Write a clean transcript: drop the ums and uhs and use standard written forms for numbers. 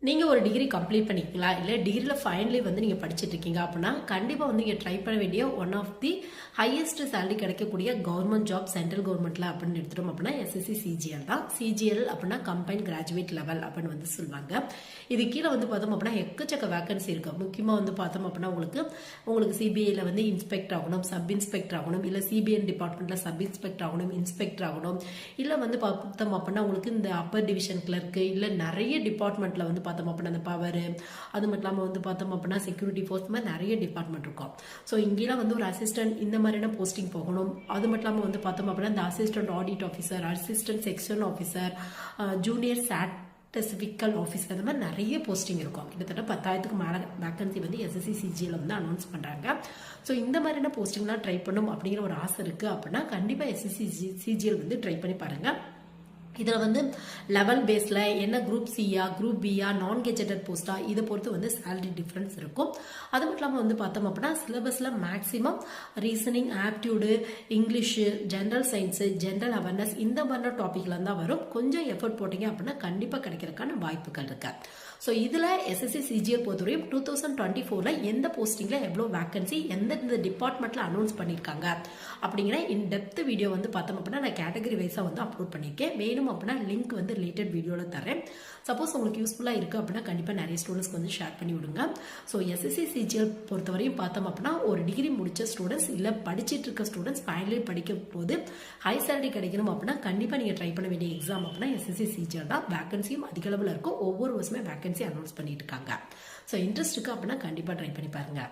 நீங்க ஒரு degree complete பண்ணிக்கலாம், இல்ல டிகிரில ஃபைனலி வந்து நீங்க படிச்சிட்டு இருக்கீங்க அப்படின்னா கண்டிப்பா வந்து நீங்க ட்ரை பண்ண வேண்டிய one of the highest salary கிடைக்கக்கூடிய கவர்மெண்ட் ஜாப் சென்ட்ரல் கவர்மெண்ட்ல அப்படின்னு எடுத்துட்டோம் அப்படின்னா எஸ்எஸ்சி சிஜிஎல் தான். சிஜிஎல் அப்படின்னா கம்பைன் கிராஜுவேட் லெவல் அப்படின்னு வந்து சொல்லுவாங்க. இது கீழே வந்து பார்த்தோம் அப்படின்னா எக்கச்சக்க வேகன்சி இருக்கு. முக்கியமா வந்து பார்த்தோம் அப்படின்னா உங்களுக்கு சிபிஐல வந்து இன்ஸ்பெக்டர் ஆகணும், சப் இன்ஸ்பெக்டர் ஆகணும், இல்ல சிபிஎன் டிபார்ட்மெண்ட்ல சப் இன்ஸ்பெக்டர் ஆகணும், இன்ஸ்பெக்டர் ஆகணும், இல்ல வந்து பார்த்தோம் அப்படின்னா உங்களுக்கு இந்த அப்பர் டிவிஷன் கிளர்க்கு, இல்ல நிறைய டிபார்ட்மெண்ட்ல வந்து பார்த்தோம் அப்படின்னா அந்த பவர், அது மட்டும் இல்லாமல் வந்து பார்த்தோம் அப்படின்னா செக்யூரிட்டி ஃபோர்ஸ் மாதிரி நிறைய டிபார்ட்மெண்ட் இருக்கும். ஸோ இங்கெல்லாம் வந்து ஒரு அசிஸ்டன்ட் இந்த மாதிரியான போஸ்டிங் போகணும். அது மட்டும் இல்லாமல் வந்து பார்த்தோம் அப்படின்னா இந்த assistant audit officer, assistant section officer, junior statistical officer, அந்த மாதிரி நிறைய போஸ்டிங் இருக்கும். கிட்டத்தட்ட 10,000க்கு மேலே வேகன்சி வந்து எஸ்எஸ்சி சிஜிஎல் வந்து அனௌன்ஸ் பண்ணுறாங்க. ஸோ இந்த மாதிரியான போஸ்டிங்லாம் ட்ரை பண்ணும் அப்படிங்கிற ஒரு ஆசை இருக்குது அப்படின்னா கண்டிப்பாக எஸ்எஸ்சி சிஜிஎல் வந்து ட்ரை பண்ணி பாருங்கள். இதில் வந்து லெவல் பேஸில் என்ன குரூப் சியா, குரூப் பியா, நான் கெஜெட்டட் போஸ்டா, இதை பொறுத்து வந்து சேலரி டிஃப்ரென்ஸ் இருக்கும். அது மட்டும் இல்லாமல் வந்து பார்த்தோம் அப்படின்னா சிலபஸில் maximum reasoning, aptitude, English, general science, general awareness இந்த மாதிரி டாப்பிக்ல தான் வரும். கொஞ்சம் எஃபர்ட் போட்டிங்க அப்படின்னா கண்டிப்பாக கிடைக்கிறதுக்கான வாய்ப்புகள் இருக்கு. ஸோ இதில் எஸ்எஸ்சி சிஜிஎல் பொறுத்தவரையும் 2024 எந்த போஸ்டிங்கில் எவ்வளோ வேகன்சி எந்தெந்த டிபார்ட்மெண்ட்டில் அனௌன்ஸ் பண்ணியிருக்காங்க அப்படிங்கிற இன் டெப்த் வீடியோ வந்து பார்த்தோம் அப்படின்னா நான் கேட்டகரி வைஸாக வந்து அப்லோட் பண்ணியிருக்கேன். வேணும் அப்படின்னா லிங்க் வந்து ரிலேட்டட் வீடியோவில் தரேன். சப்போஸ் உங்களுக்கு யூஸ்ஃபுல்லாக இருக்குது அப்படின்னா கண்டிப்பாக நிறைய ஸ்டூடெண்ட்ஸ்க்கு வந்து ஷேர் பண்ணி விடுங்க. ஸோ எஸ்எஸ்சி சிஜிஎல் பொறுத்தவரையும் பார்த்தோம் அப்படின்னா ஒரு டிகிரி முடிச்ச ஸ்டூடெண்ட்ஸ் இல்லை படிச்சுட்டு இருக்க ஸ்டூடெண்ட்ஸ் ஃபைனலி படிக்கும் போது ஹை சேலரி கிடைக்கணும் அப்படின்னா கண்டிப்பாக நீங்கள் ட்ரை பண்ண வேண்டிய எக்ஸாம் அப்படின்னா எஸ்எஸ்சி சிஜிஎல் தான். வேகன்சியும் அதிக அளவில் இருக்கும். ஒவ்வொரு வருஷமே வேகன்சி அனௌன்ஸ் பண்ணிட்டு இருக்காங்க. ஸோ இன்ட்ரெஸ்ட் இருக்கு அப்படின்னா கண்டிப்பாக ட்ரை பண்ணி பாருங்க.